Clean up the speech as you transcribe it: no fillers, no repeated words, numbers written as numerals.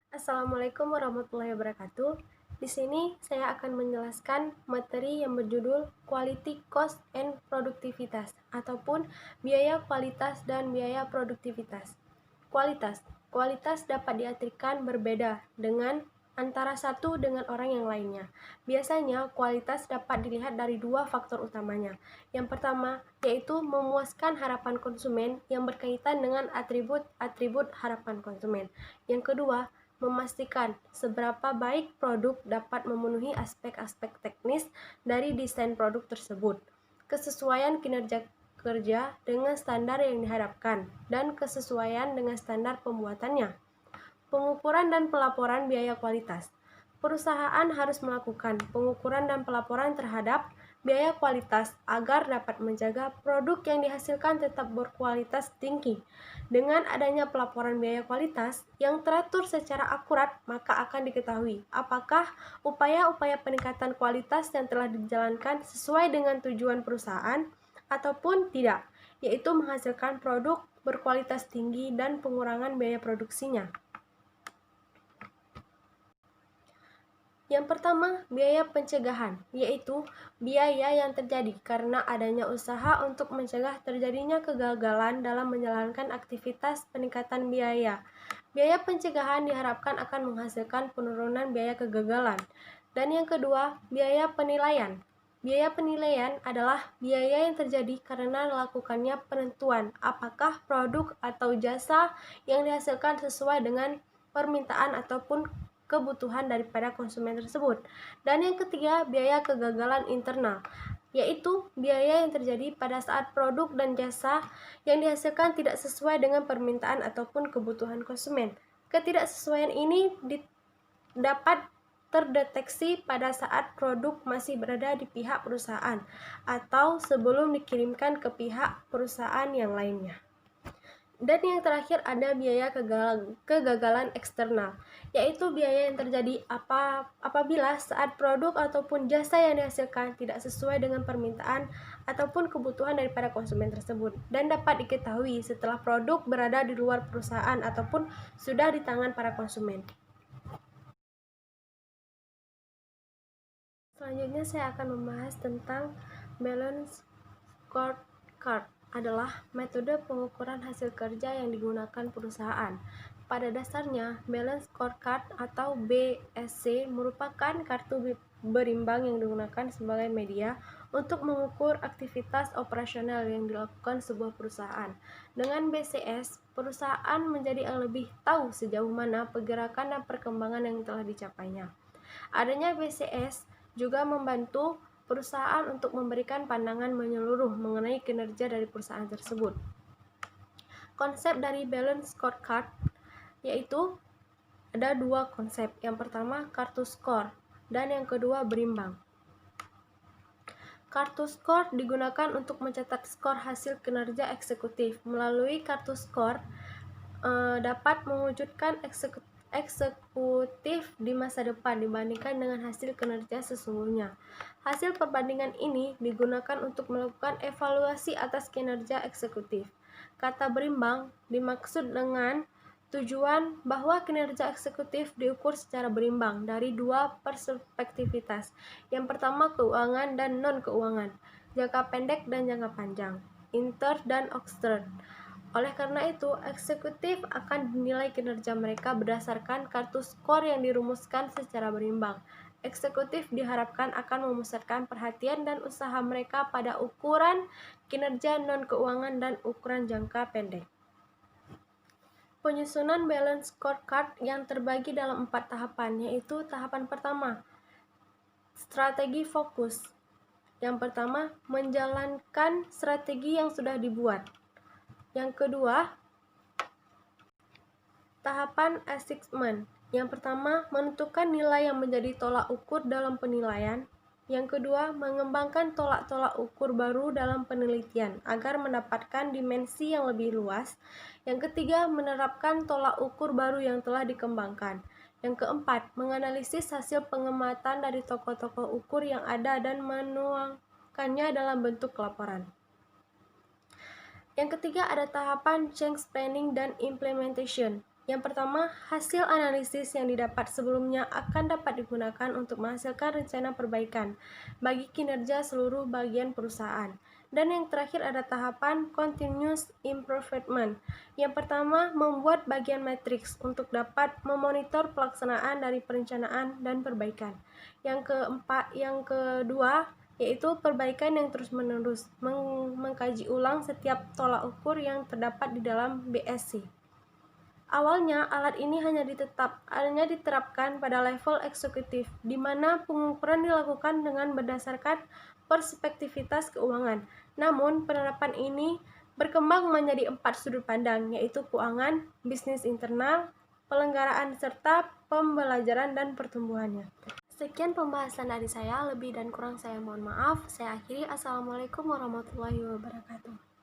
Assalamualaikum warahmatullahi wabarakatuh. Di sini saya akan menjelaskan materi yang berjudul Quality Cost and Produktivitas ataupun biaya kualitas dan biaya produktivitas. Kualitas. Kualitas dapat diartikan berbeda dengan antara satu dengan orang yang lainnya. Biasanya kualitas dapat dilihat dari dua faktor utamanya. Yang pertama yaitu memuaskan harapan konsumen yang berkaitan dengan atribut-atribut harapan konsumen. Yang kedua, memastikan seberapa baik produk dapat memenuhi aspek-aspek teknis dari desain produk tersebut, kesesuaian kinerja kerja dengan standar yang diharapkan, dan kesesuaian dengan standar pembuatannya. Pengukuran dan pelaporan biaya kualitas. Perusahaan harus melakukan pengukuran dan pelaporan terhadap biaya kualitas agar dapat menjaga produk yang dihasilkan tetap berkualitas tinggi. Dengan adanya pelaporan biaya kualitas yang teratur secara akurat, maka akan diketahui apakah upaya-upaya peningkatan kualitas yang telah dijalankan sesuai dengan tujuan perusahaan ataupun tidak, yaitu menghasilkan produk berkualitas tinggi dan pengurangan biaya produksinya. Yang pertama, biaya pencegahan, yaitu biaya yang terjadi karena adanya usaha untuk mencegah terjadinya kegagalan dalam menjalankan aktivitas peningkatan biaya. Biaya pencegahan diharapkan akan menghasilkan penurunan biaya kegagalan. Dan yang kedua, biaya penilaian. Biaya penilaian adalah biaya yang terjadi karena dilakukannya penentuan apakah produk atau jasa yang dihasilkan sesuai dengan permintaan ataupun kebutuhan daripada konsumen tersebut. Dan yang ketiga, biaya kegagalan internal, yaitu biaya yang terjadi pada saat produk dan jasa yang dihasilkan tidak sesuai dengan permintaan ataupun kebutuhan konsumen. Ketidaksesuaian ini dapat terdeteksi pada saat produk masih berada di pihak perusahaan atau sebelum dikirimkan ke pihak perusahaan yang lainnya. Dan yang terakhir ada biaya kegagalan eksternal, yaitu biaya yang terjadi apabila saat produk ataupun jasa yang dihasilkan tidak sesuai dengan permintaan ataupun kebutuhan daripada konsumen tersebut dan dapat diketahui setelah produk berada di luar perusahaan ataupun sudah di tangan para konsumen. Selanjutnya saya akan membahas tentang balance scorecard adalah metode pengukuran hasil kerja yang digunakan perusahaan. Pada dasarnya, balance scorecard atau BSC merupakan kartu berimbang yang digunakan sebagai media untuk mengukur aktivitas operasional yang dilakukan sebuah perusahaan. Dengan BCS, perusahaan menjadi lebih tahu sejauh mana pergerakan dan perkembangan yang telah dicapainya. Adanya BCS juga membantu perusahaan untuk memberikan pandangan menyeluruh mengenai kinerja dari perusahaan tersebut. Konsep dari balance scorecard yaitu ada dua konsep. Yang pertama kartu skor dan yang kedua berimbang. Kartu skor digunakan untuk mencatat skor hasil kinerja eksekutif. Melalui kartu skor dapat mewujudkan eksekutif di masa depan dibandingkan dengan hasil kinerja sesungguhnya. Hasil perbandingan ini digunakan untuk melakukan evaluasi atas kinerja eksekutif. Kata berimbang dimaksud dengan tujuan bahwa kinerja eksekutif diukur secara berimbang dari dua perspektivitas. Yang pertama keuangan dan non-keuangan, jangka pendek dan jangka panjang, inter dan extern. Oleh karena itu, eksekutif akan dinilai kinerja mereka berdasarkan kartu skor yang dirumuskan secara berimbang. Eksekutif diharapkan akan memusatkan perhatian dan usaha mereka pada ukuran kinerja non-keuangan dan ukuran jangka pendek. Penyusunan balance scorecard yang terbagi dalam 4 tahapan, yaitu tahapan pertama, strategi fokus. Yang pertama, menjalankan strategi yang sudah dibuat. Yang kedua, tahapan assessment. Yang pertama, menentukan nilai yang menjadi tolak ukur dalam penilaian. Yang kedua, mengembangkan tolak-tolak ukur baru dalam penelitian agar mendapatkan dimensi yang lebih luas. Yang ketiga, menerapkan tolak ukur baru yang telah dikembangkan. Yang keempat, menganalisis hasil pengamatan dari toko-toko ukur yang ada dan menuangkannya dalam bentuk laporan. Yang ketiga ada tahapan change planning dan implementation. Yang pertama, hasil analisis yang didapat sebelumnya akan dapat digunakan untuk menghasilkan rencana perbaikan bagi kinerja seluruh bagian perusahaan. Dan yang terakhir ada tahapan continuous improvement. Yang pertama, membuat bagian matriks untuk dapat memonitor pelaksanaan dari perencanaan dan perbaikan. Yang kedua, yaitu perbaikan yang terus-menerus, mengkaji ulang setiap tolak ukur yang terdapat di dalam BSC. Awalnya, alat ini hanya diterapkan pada level eksekutif, di mana pengukuran dilakukan dengan berdasarkan perspektivitas keuangan. Namun, penerapan ini berkembang menjadi 4 sudut pandang, yaitu keuangan, bisnis internal, pelenggaraan, serta pembelajaran dan pertumbuhannya. Sekian pembahasan dari saya, lebih dan kurang saya mohon maaf. Saya akhiri. Assalamualaikum warahmatullahi wabarakatuh.